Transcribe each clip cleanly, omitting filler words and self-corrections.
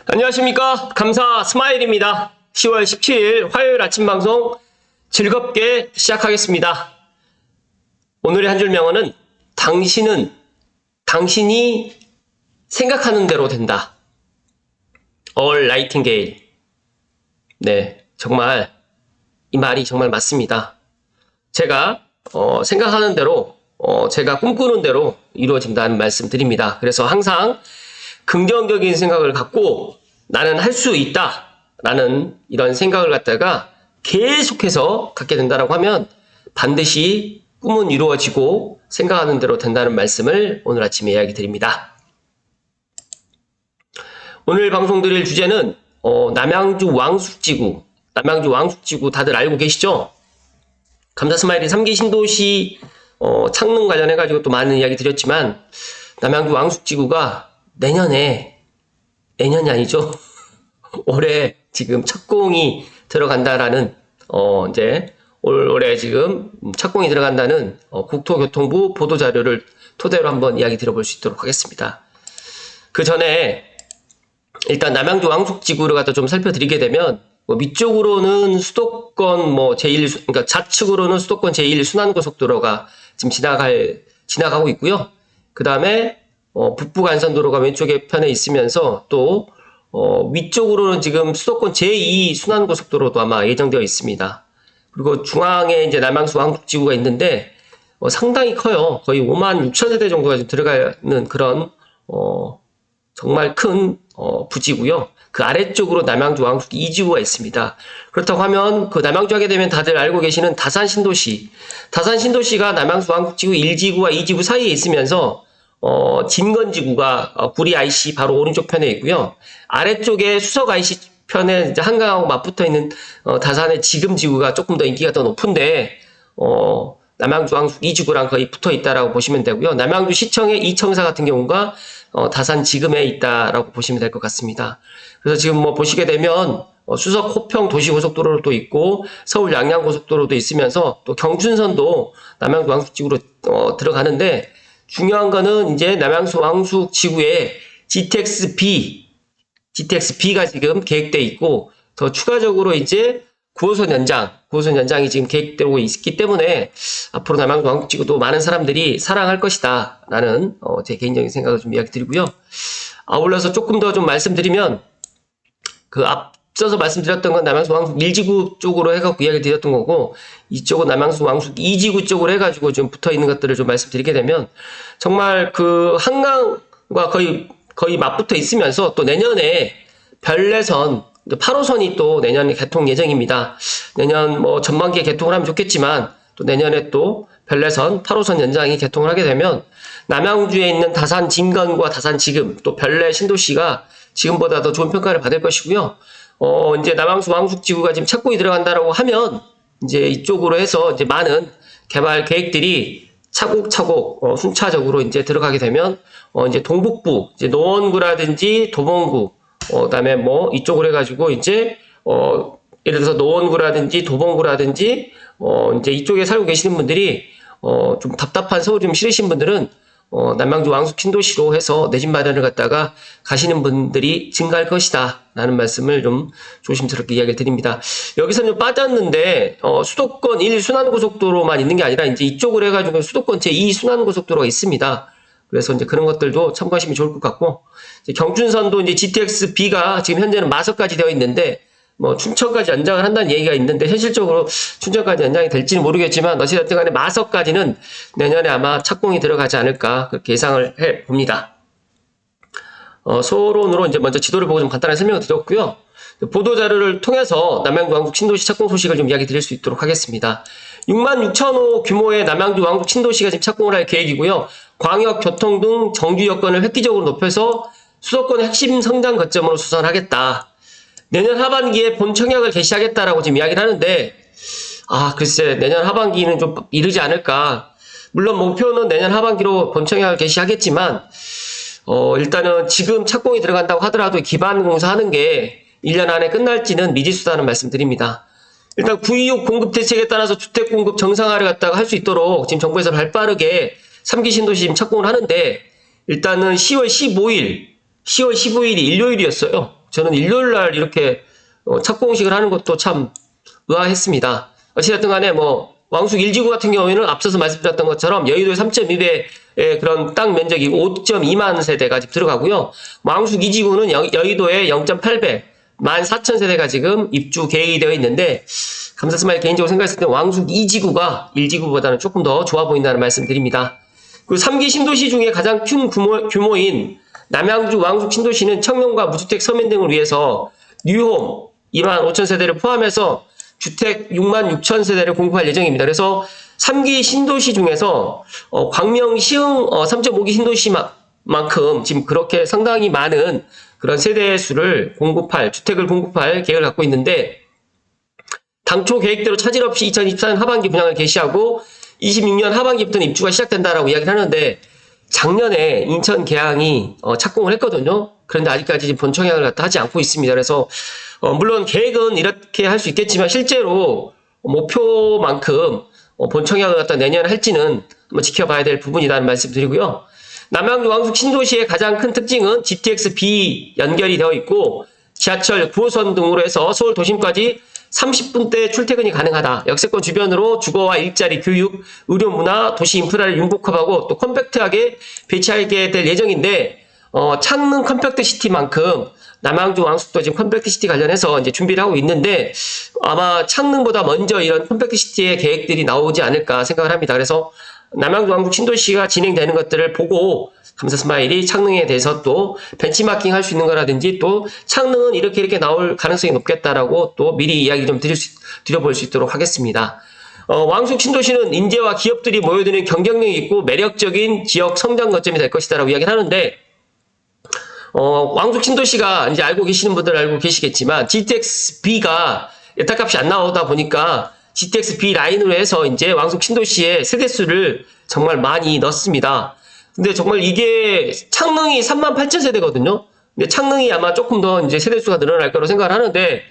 안녕하십니까. 감사 스마일입니다. 10월 17일 화요일 아침 방송 즐겁게 시작하겠습니다. 오늘의 한 줄 명언은 당신이 생각하는 대로 된다. 얼 나이팅게일. 네, 정말 이 말이 정말 맞습니다. 제가 생각하는 대로 제가 꿈꾸는 대로 이루어진다는 말씀 드립니다. 그래서 항상 긍정적인 생각을 갖고 나는 할 수 있다 라는 이런 생각을 갖다가 계속해서 갖게 된다라고 하면 반드시 꿈은 이루어지고 생각하는 대로 된다는 말씀을 오늘 아침에 이야기 드립니다. 오늘 방송 드릴 주제는 남양주 왕숙지구 다들 알고 계시죠? 감사 스마일이 3기 신도시 창릉 관련해 가지고 또 많은 이야기 드렸지만 남양주 왕숙지구가 내년이 아니죠. 올해 지금 착공이 들어간다라는 이제 올해 지금 착공이 들어간다는 국토교통부 보도자료를 토대로 한번 이야기 들어볼 수 있도록 하겠습니다. 그 전에 일단 남양주 왕숙지구를 갖다 좀 살펴드리게 되면 위쪽으로는 수도권 그러니까 좌측으로는 수도권 제1 순환고속도로가 지금 지나가고 있고요. 그 다음에 북부 간선도로가 왼쪽에 편에 있으면서 또 위쪽으로는 지금 수도권 제2 순환고속도로도 아마 예정되어 있습니다. 그리고 중앙에 이제 남양주 왕숙지구가 있는데 상당히 커요. 거의 56,000세대 정도가 지금 들어가는 그런 정말 큰 부지고요. 그 아래쪽으로 남양주 왕숙 2지구가 있습니다. 그렇다고 하면 그 남양주 하게 되면 다들 알고 계시는 다산신도시가 남양주 왕숙지구 1지구와 2지구 사이에 있으면서 진건지구가 구리 IC 바로 오른쪽 편에 있고요. 아래쪽에 수석 IC 편에 이제 한강하고 맞붙어 있는 다산의 지금지구가 조금 더 인기가 더 높은데 남양주 왕숙 2지구랑 거의 붙어 있다라고 보시면 되고요. 남양주 시청의 이청사 같은 경우가 다산 지금에 있다라고 보시면 될 것 같습니다. 그래서 지금 보시게 되면 수석 호평 도시고속도로도 있고 서울 양양고속도로도 있으면서 또 경춘선도 남양주 왕숙지구로 들어가는데 중요한 거는 이제 남양주 왕숙지구에 GTX-B가 지금 계획되어 있고 더 추가적으로 이제 9호선 연장이 지금 계획되고 있기 때문에 앞으로 남양주 왕숙지구도 많은 사람들이 사랑할 것이다 라는 제 개인적인 생각을 좀 이야기 드리고요. 아울러서 조금 더 좀 말씀드리면 그 앞서서 말씀드렸던 건 남양주 왕숙 1지구 쪽으로 해갖고 이야기 드렸던 거고 이쪽은 남양주 왕숙 2지구 쪽으로 해가지고 좀 붙어 있는 것들을 좀 말씀드리게 되면 정말 그 한강과 거의 맞붙어 있으면서 또 내년에 별내선 8호선이 또 내년에 개통 예정입니다. 내년 전반기에 개통을 하면 좋겠지만 또 내년에 또 별내선 8호선 연장이 개통을 하게 되면 남양주에 있는 다산 진건과 다산 지금 또 별내 신도시가 지금보다 더 좋은 평가를 받을 것이고요. 이제 남양주 왕숙지구가 지금 착공이 들어간다라고 하면 이제 이쪽으로 해서 이제 많은 개발 계획들이 차곡차곡 순차적으로 이제 들어가게 되면 이제 동북부 이제 노원구라든지 도봉구 그다음에 이쪽으로 해가지고 이제 예를 들어서 노원구라든지 도봉구라든지 이제 이쪽에 살고 계시는 분들이 좀 답답한 서울이 좀 싫으신 분들은 남양주 왕숙 신도시로 해서 내 집 마련을 갖다가 가시는 분들이 증가할 것이다 라는 말씀을 좀 조심스럽게 이야기를 드립니다. 여기서 좀 빠졌는데 수도권 1 순환고속도로만 있는 게 아니라 이제 이쪽으로 해가지고 수도권 제2 순환고속도로가 있습니다. 그래서 이제 그런 것들도 참고하시면 좋을 것 같고 이제 경춘선도 이제 GTX-B가 지금 현재는 마석까지 되어 있는데 춘천까지 연장을 한다는 얘기가 있는데 현실적으로 춘천까지 연장이 될지는 모르겠지만 어찌됐든 간에 마석까지는 내년에 아마 착공이 들어가지 않을까 그렇게 예상을 해 봅니다. 소론으로 이제 먼저 지도를 보고 좀 간단하게 설명을 드렸고요. 보도자료를 통해서 남양주 왕숙 신도시 착공 소식을 좀 이야기 드릴 수 있도록 하겠습니다. 66,000호 규모의 남양주 왕숙 신도시가 지금 착공을 할 계획이고요. 광역, 교통 등 정규 여건을 획기적으로 높여서 수도권의 핵심 성장 거점으로 수선하겠다. 내년 하반기에 본 청약을 개시하겠다라고 지금 이야기를 하는데 글쎄 내년 하반기는 좀 이르지 않을까. 물론 목표는 내년 하반기로 본 청약을 개시하겠지만 일단은 지금 착공이 들어간다고 하더라도 기반 공사하는 게 1년 안에 끝날지는 미지수다는 말씀드립니다. 일단 926 공급 대책에 따라서 주택 공급 정상화를 갖다가 할 수 있도록 지금 정부에서 발빠르게 3기 신도시 지금 착공을 하는데 일단은 10월 15일이 일요일이었어요. 저는 일요일 날 이렇게 착공식을 하는 것도 참 의아했습니다. 어찌됐든 간에 뭐 왕숙 1지구 같은 경우에는 앞서서 말씀드렸던 것처럼 여의도의 3.2배의 그런 땅 면적이고 5.2만 세대가 지금 들어가고요. 왕숙 2지구는 여의도의 0.8배, 14,000세대가 지금 입주 계획이 되어 있는데, 감사스마일 개인적으로 생각했을 때 왕숙 2지구가 1지구보다는 조금 더 좋아 보인다는 말씀 드립니다. 그리고 3기 신도시 중에 가장 큰 규모인 남양주 왕숙 신도시는 청년과 무주택 서민 등을 위해서 뉴홈 25,000세대를 포함해서 주택 66,000세대를 공급할 예정입니다. 그래서 3기 신도시 중에서 광명 시흥 3.5기 신도시만큼 지금 그렇게 상당히 많은 그런 세대 수를 주택을 공급할 계획을 갖고 있는데, 당초 계획대로 차질 없이 2024년 하반기 분양을 개시하고 26년 하반기부터는 입주가 시작된다라고 이야기를 하는데, 작년에 인천 계양이 착공을 했거든요. 그런데 아직까지 지금 본청약을 갖다 하지 않고 있습니다. 그래서 물론 계획은 이렇게 할 수 있겠지만 실제로 목표만큼 본청약을 갖다 내년 할지는 한번 지켜봐야 될 부분이라는 말씀 드리고요. 남양주 왕숙 신도시의 가장 큰 특징은 GTX-B 연결이 되어 있고 지하철 9호선 등으로 해서 서울 도심까지 30분대 출퇴근이 가능하다. 역세권 주변으로 주거와 일자리, 교육, 의료, 문화, 도시 인프라를 융복합하고 또 컴팩트하게 배치하게 될 예정인데, 창릉 컴팩트 시티만큼 남양주 왕숙도 지금 컴팩트 시티 관련해서 이제 준비를 하고 있는데, 아마 창릉보다 먼저 이런 컴팩트 시티의 계획들이 나오지 않을까 생각을 합니다. 그래서 남양주 왕숙 신도시가 진행되는 것들을 보고 감사스마일이 창릉에 대해서 또 벤치마킹 할 수 있는 거라든지, 또 창릉은 이렇게 나올 가능성이 높겠다라고 또 미리 이야기 좀 드려볼 수 있도록 하겠습니다. 왕숙 신도시는 인재와 기업들이 모여드는 경쟁력이 있고 매력적인 지역 성장 거점이 될 것이다라고 이야기를 하는데, 왕숙 신도시가 이제 알고 계시는 분들은 알고 계시겠지만 GTX-B가 예탁값이 안 나오다 보니까 GTX-B 라인으로 해서 이제 왕숙 신도시의 세대수를 정말 많이 넣습니다. 근데 정말 이게 창릉이 38,000세대거든요. 근데 창릉이 아마 조금 더 이제 세대수가 늘어날 거라고 생각을 하는데,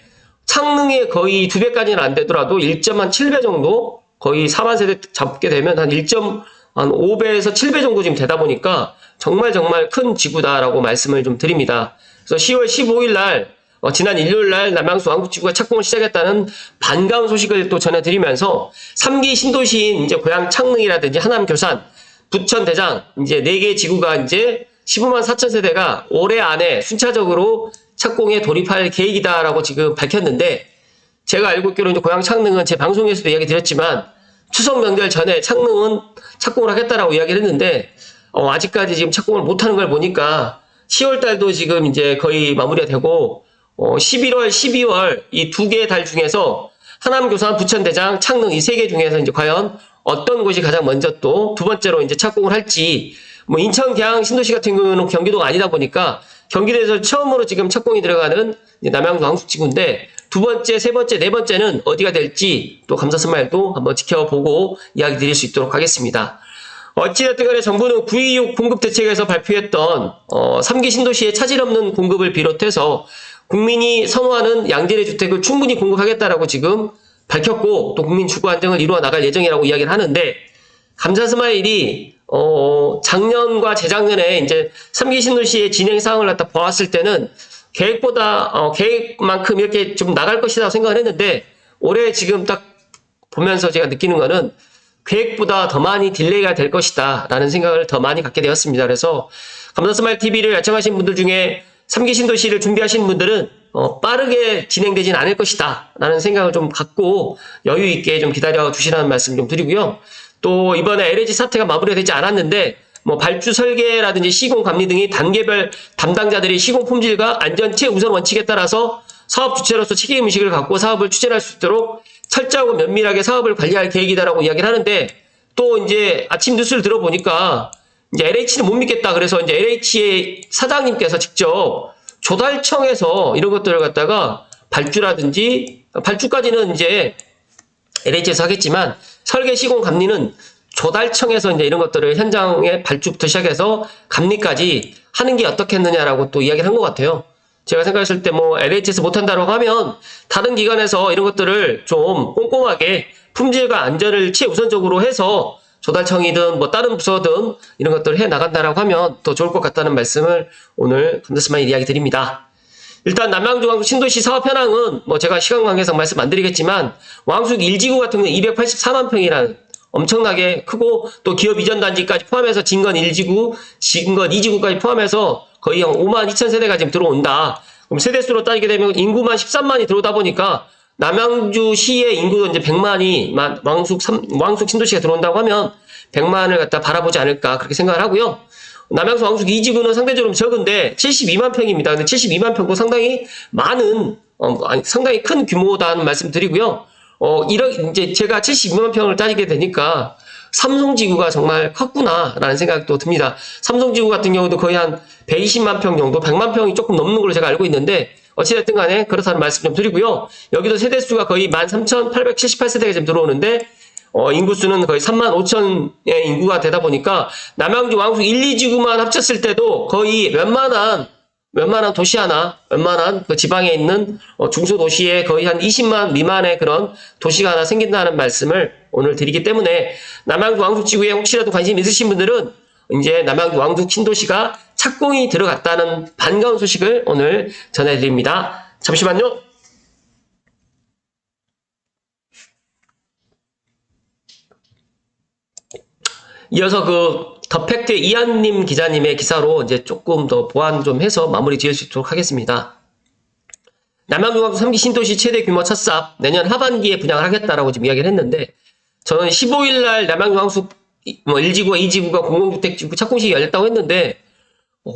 창릉의 거의 2배까지는 안 되더라도 1.7배 정도, 거의 4만 세대 잡게 되면 한 1.5배에서 7배 정도 지금 되다 보니까 정말 큰 지구다라고 말씀을 좀 드립니다. 그래서 10월 15일 날 지난 일요일 날 남양주 왕숙지구가 착공을 시작했다는 반가운 소식을 또 전해드리면서 3기 신도시인 이제 고향 창릉이라든지 하남 교산, 부천 대장 이제 4개 지구가 이제 15만 4천 세대가 올해 안에 순차적으로 착공에 돌입할 계획이다라고 지금 밝혔는데, 제가 알고 있기로 이제 고향 창릉은 제 방송에서도 이야기 드렸지만 추석 명절 전에 창릉은 착공을 하겠다라고 이야기를 했는데, 아직까지 지금 착공을 못하는 걸 보니까 10월 달도 지금 이제 거의 마무리가 되고 11월, 12월 이 2개 달 중에서 하남 교산, 부천 대장, 창릉 이 3개 중에서 이제 과연 어떤 곳이 가장 먼저 또 두 번째로 이제 착공을 할지, 뭐 인천 계양 신도시 같은 경우는 경기도가 아니다 보니까 경기도에서 처음으로 지금 착공이 들어가는 남양주 왕숙지구인데, 두 번째, 세 번째, 네 번째는 어디가 될지 또 감사스마일도 한번 지켜보고 이야기 드릴 수 있도록 하겠습니다. 어찌됐든 간에 정부는 926 공급대책에서 발표했던 3기 신도시의 차질 없는 공급을 비롯해서 국민이 선호하는 양질의 주택을 충분히 공급하겠다라고 지금 밝혔고, 또 국민 주거 안정을 이루어 나갈 예정이라고 이야기를 하는데, 감사스마일이 작년과 재작년에 이제 3기 신도시의 진행 사항을 갖다 보았을 때는 계획만큼 이렇게 좀 나갈 것이라고 생각을 했는데, 올해 지금 딱 보면서 제가 느끼는 거는 계획보다 더 많이 딜레이가 될 것이다 라는 생각을 더 많이 갖게 되었습니다. 그래서 감사스마일 TV를 애청하신 분들 중에 3기 신도시를 준비하시는 분들은 빠르게 진행되진 않을 것이다 라는 생각을 좀 갖고 여유 있게 좀 기다려 주시라는 말씀 좀 드리고요. 또 이번에 LH 사태가 마무리가 되지 않았는데, 뭐 발주 설계라든지 시공 감리 등이 단계별 담당자들이 시공 품질과 안전 최우선 원칙에 따라서 사업 주체로서 책임의식을 갖고 사업을 추진할 수 있도록 철저하고 면밀하게 사업을 관리할 계획이다라고 이야기를 하는데, 또 이제 아침 뉴스를 들어보니까 이제 LH는 못 믿겠다. 그래서 이제 LH의 사장님께서 직접 조달청에서 이런 것들을 갖다가 발주까지는 이제 LH에서 하겠지만 설계 시공 감리는 조달청에서 이제 이런 것들을 현장에 발주부터 시작해서 감리까지 하는 게 어떻겠느냐라고 또 이야기를 한 것 같아요. 제가 생각했을 때 뭐 LH에서 못한다고 하면 다른 기관에서 이런 것들을 좀 꼼꼼하게 품질과 안전을 최우선적으로 해서 조달청이든 뭐 다른 부서든 이런 것들을 해 나간다라고 하면 더 좋을 것 같다는 말씀을 오늘 감사스마일 이야기 드립니다. 일단 남양주 왕숙 신도시 사업 현황은 뭐 제가 시간 관계상 말씀 안 드리겠지만 왕숙 1지구 같은 경우는 284만 평이라는 엄청나게 크고 또 기업 이전 단지까지 포함해서 진건 1지구, 진건 2지구까지 포함해서 거의 한 5만 2천 세대가 지금 들어온다. 그럼 세대수로 따지게 되면 인구만 13만이 들어오다 보니까 남양주시의 인구도 이제 100만이 왕숙 신도시가 들어온다고 하면 100만을 갖다 바라보지 않을까 그렇게 생각을 하고요. 남양주 왕숙 2지구는 상대적으로 적은데 72만 평입니다. 근데 72만 평도 상당히 많은 상당히 큰 규모다는 말씀 드리고요. 이제 제가 72만 평을 따지게 되니까 삼성지구가 정말 컸구나라는 생각도 듭니다. 삼성지구 같은 경우도 거의 한 120만 평 정도, 100만 평이 조금 넘는 걸로 제가 알고 있는데 어찌됐든 간에 그렇다는 말씀 좀 드리고요. 여기도 세대수가 거의 13,878세대가 지금 들어오는데 인구수는 거의 3만 5천의 인구가 되다 보니까 남양주 왕숙 1, 2지구만 합쳤을 때도 거의 웬만한 도시 하나, 웬만한 그 지방에 있는 중소도시에 거의 한 20만 미만의 그런 도시가 하나 생긴다는 말씀을 오늘 드리기 때문에 남양주 왕숙 지구에 혹시라도 관심 있으신 분들은 이제 남양주 왕숙 신도시가 착공이 들어갔다는 반가운 소식을 오늘 전해드립니다. 잠시만요. 이어서 더 팩트 이한님 기자님의 기사로 이제 조금 더 보완 좀 해서 마무리 지을 수 있도록 하겠습니다. 남양주 왕숙 3기 신도시 최대 규모 첫 사업 내년 하반기에 분양을 하겠다라고 지금 이야기를 했는데 저는 15일 날 남양주 왕숙 1지구와 2지구가 공공주택지구 착공식이 열렸다고 했는데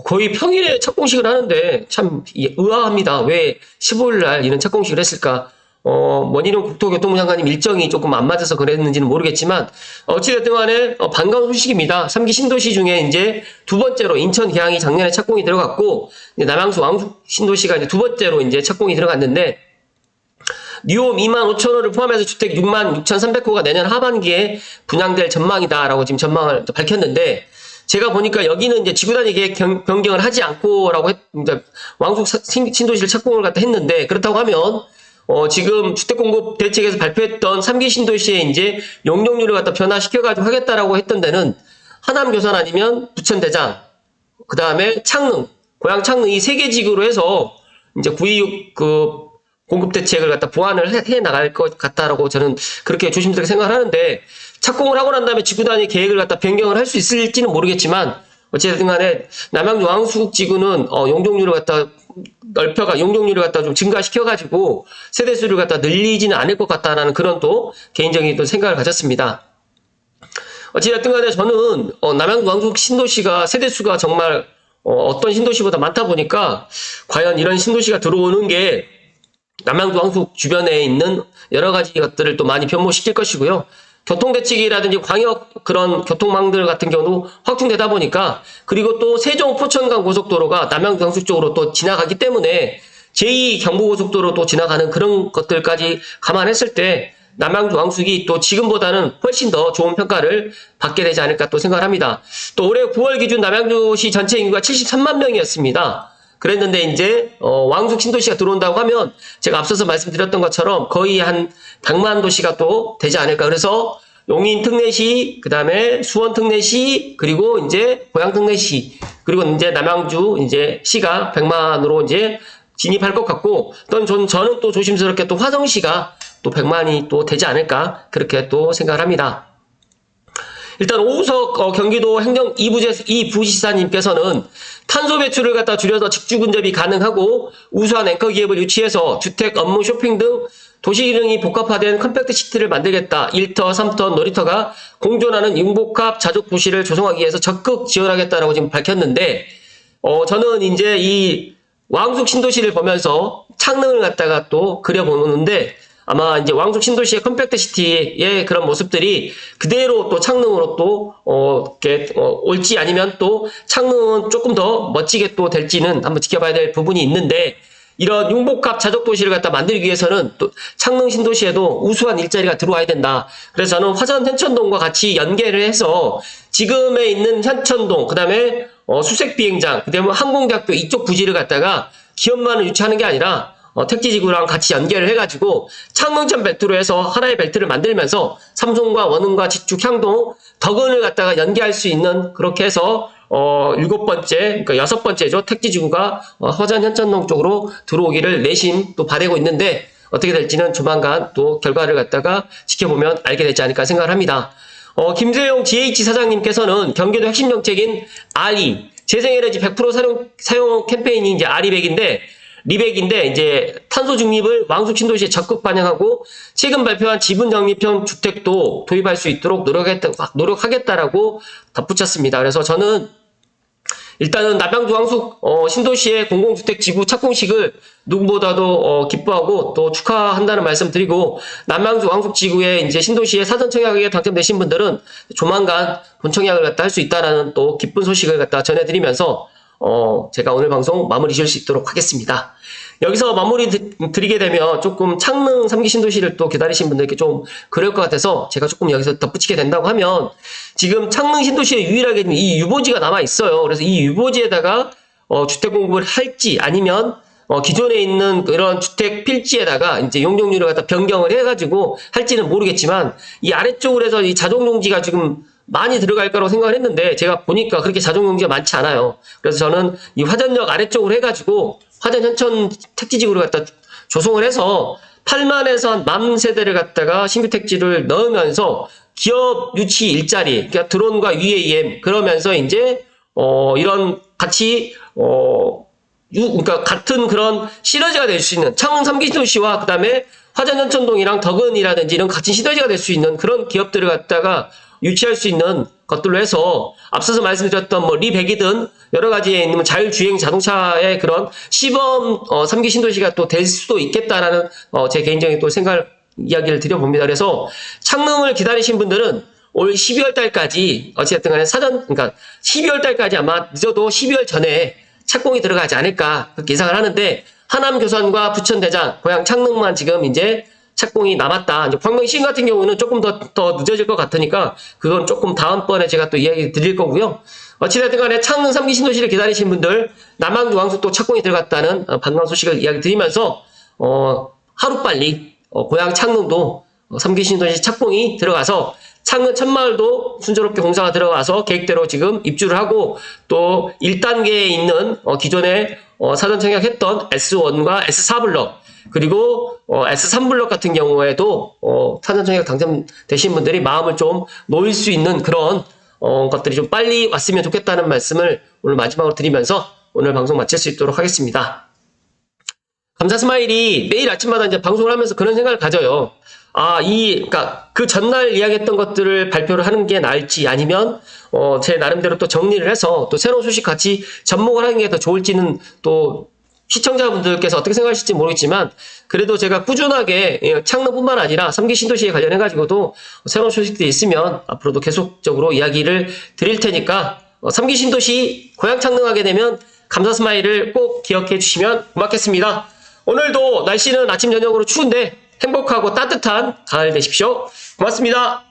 거의 평일에 착공식을 하는데 참 의아합니다. 왜 15일 날 이런 착공식을 했을까? 원희룡 국토교통부 장관님 일정이 조금 안 맞아서 그랬는지는 모르겠지만, 어찌됐든 간에, 반가운 소식입니다. 3기 신도시 중에 이제 두 번째로 인천 계양이 작년에 착공이 들어갔고, 남양주 왕숙 신도시가 이제 두 번째로 이제 착공이 들어갔는데, 뉴홈 2만 5천 호를 포함해서 주택 6만 6,300호가 내년 하반기에 분양될 전망이다라고 지금 전망을 밝혔는데, 제가 보니까 여기는 이제 지구단위 계획 변경을 하지 않고라고 왕숙 신도시를 착공을 갖다 했는데, 그렇다고 하면, 지금 주택공급 대책에서 발표했던 3기 신도시에 이제 용적률을 갖다 변화시켜가지고 하겠다라고 했던 데는 하남 교산 아니면 부천 대장, 그 다음에 창릉, 고양 창릉 이 세 개 지구로 해서 이제 926 공급 대책을 갖다 보완을 해 나갈 것 같다라고 저는 그렇게 조심스럽게 생각을 하는데 착공을 하고 난 다음에 지구 단위 계획을 갖다 변경을 할 수 있을지는 모르겠지만 어쨌든 간에 남양주 왕숙 지구는 용적률을 갖다 용적률을 갖다 좀 증가시켜가지고 세대수를 갖다 늘리지는 않을 것 같다라는 그런 또 개인적인 또 생각을 가졌습니다. 어찌됐든 간에 저는 남양주 왕숙 신도시가 세대수가 정말 어떤 신도시보다 많다 보니까 과연 이런 신도시가 들어오는 게 남양주 왕숙 주변에 있는 여러 가지 것들을 또 많이 변모시킬 것이고요. 교통대책이라든지 광역 그런 교통망들 같은 경우도 확충되다 보니까 그리고 또 세종 포천간 고속도로가 남양주 왕숙 쪽으로 또 지나가기 때문에 제2 경부고속도로 또 지나가는 그런 것들까지 감안했을 때 남양주 왕숙이 또 지금보다는 훨씬 더 좋은 평가를 받게 되지 않을까 또 생각을 합니다. 또 올해 9월 기준 남양주시 전체 인구가 73만 명이었습니다. 그랬는데 이제 왕숙 신도시가 들어온다고 하면 제가 앞서서 말씀드렸던 것처럼 거의 한 100만 도시가 또 되지 않을까. 그래서 용인 특례시, 그 다음에 수원 특례시, 그리고 이제 고양 특례시, 그리고 이제 남양주 이제 시가 100만으로 이제 진입할 것 같고, 또 저는 또 조심스럽게 또 화성시가 또 100만이 또 되지 않을까 그렇게 또 생각을 합니다. 일단 오우석 경기도 행정 2부지사님께서는 탄소 배출을 갖다 줄여서 직주 근접이 가능하고 우수한 앵커 기업을 유치해서 주택, 업무, 쇼핑 등 도시 기능이 복합화된 컴팩트 시티를 만들겠다. 1터, 3터, 놀이터가 공존하는 융복합 자족 도시를 조성하기 위해서 적극 지원하겠다라고 지금 밝혔는데, 저는 이제 이 왕숙 신도시를 보면서 창릉을 갖다가 또 그려보는데, 아마 이제 왕숙 신도시의 컴팩트 시티의 그런 모습들이 그대로 또 창릉으로 또 올지 아니면 또 창릉은 조금 더 멋지게 또 될지는 한번 지켜봐야 될 부분이 있는데, 이런 융복합 자족 도시를 갖다 만들기 위해서는 또 창릉 신도시에도 우수한 일자리가 들어와야 된다. 그래서 저는 화전 현천동과 같이 연계를 해서 지금에 있는 현천동, 그다음에 수색 비행장, 그다음에 항공대학교 이쪽 부지를 갖다가 기업만을 유치하는 게 아니라 택지지구랑 같이 연계를 해가지고 창릉천 벨트로 해서 하나의 벨트를 만들면서 삼성과 원흥과 지축, 향동, 덕은을 갖다가 연계할 수 있는 그렇게 해서 일곱 번째, 그러니까 여섯 번째죠. 택지지구가 화전 현천동 쪽으로 들어오기를 내심 또 바라고 있는데 어떻게 될지는 조만간 또 결과를 갖다가 지켜보면 알게 되지 않을까 생각을 합니다. 김세용 GH 사장님께서는 경기도 핵심 정책인 RE, 재생에너지 100% 사용 캠페인이 이제 RE100인데, 리백인데, 이제 탄소 중립을 왕숙 신도시에 적극 반영하고, 최근 발표한 지분 적립형 주택도 도입할 수 있도록 노력하겠다라고 덧붙였습니다. 그래서 저는 일단은 남양주 왕숙 신도시의 공공주택 지구 착공식을 누구보다도 기뻐하고 또 축하한다는 말씀 드리고, 남양주 왕숙 지구에 이제 신도시의 사전 청약에 당첨되신 분들은 조만간 본 청약을 갖다 할 수 있다라는 또 기쁜 소식을 갖다 전해드리면서 제가 오늘 방송 마무리 지을 수 있도록 하겠습니다. 여기서 마무리 드리게 되면 조금 창릉 3기 신도시를 또 기다리신 분들께 좀 그럴 것 같아서 제가 조금 여기서 덧붙이게 된다고 하면, 지금 창릉 신도시에 유일하게 이 유보지가 남아 있어요. 그래서 이 유보지에다가 주택 공급을 할지, 아니면 기존에 있는 그런 주택 필지에다가 이제 용적률을 갖다 변경을 해가지고 할지는 모르겠지만, 이 아래쪽으로 해서 이 자동용지가 지금 많이 들어갈 거라고 생각을 했는데, 제가 보니까 그렇게 자동용지가 많지 않아요. 그래서 저는 이 화전역 아래쪽으로 해가지고 화전 현천 택지지구를 갖다 조성을 해서 8만에서 한 10,000세대를 갖다가 신규 택지를 넣으면서 기업 유치 일자리, 그러니까 드론과 UAM, 그러면서 이제 이런 같이 그러니까 같은 그런 시너지가 될 수 있는 창릉 3기 신도시와 그다음에 화전 현천동이랑 덕은이라든지 이런 같은 시너지가 될 수 있는 그런 기업들을 갖다가 유치할 수 있는 것들로 해서, 앞서서 말씀드렸던 뭐 리백이든 여러 가지에 있는 자율주행 자동차의 그런 시범 3기 신도시가 또 될 수도 있겠다라는 제 개인적인 또 이야기를 드려봅니다. 그래서 창릉을 기다리신 분들은 올 12월 달까지 어찌됐든 간에 그러니까 12월 달까지 아마 늦어도 12월 전에 착공이 들어가지 않을까 그렇게 예상을 하는데, 하남교선과 부천대장, 고양 창릉만 지금 이제 착공이 남았다. 이제 광명시 같은 경우는 조금 더 늦어질 것 같으니까 그건 조금 다음번에 제가 또 이야기 드릴 거고요. 어찌됐든 간에 창릉 3기 신도시를 기다리신 분들, 남양주 왕숙도 착공이 들어갔다는 반가운 소식을 이야기 드리면서 하루빨리 고양 창릉도 3기 신도시 착공이 들어가서 창릉 천마을도 순조롭게 공사가 들어가서 계획대로 지금 입주를 하고, 또 1단계에 있는 기존에 사전 청약했던 S1과 S4블럭, 그리고 S3블럭 같은 경우에도 사전 청약 당첨되신 분들이 마음을 좀 놓을 수 있는 그런 것들이 좀 빨리 왔으면 좋겠다는 말씀을 오늘 마지막으로 드리면서 오늘 방송 마칠 수 있도록 하겠습니다. 감사 스마일이 매일 아침마다 이제 방송을 하면서 그런 생각을 가져요. 그러니까 그 전날 이야기했던 것들을 발표를 하는 게 나을지, 아니면 제 나름대로 또 정리를 해서 또 새로운 소식 같이 접목을 하는 게 더 좋을지는 또 시청자분들께서 어떻게 생각하실지 모르겠지만, 그래도 제가 꾸준하게 창릉뿐만 아니라 3기 신도시에 관련해가지고도 새로운 소식들이 있으면 앞으로도 계속적으로 이야기를 드릴 테니까 3기 신도시 고양 창릉하게 되면 감사 스마일을 꼭 기억해 주시면 고맙겠습니다. 오늘도 날씨는 아침 저녁으로 추운데 행복하고 따뜻한 가을 되십시오. 고맙습니다.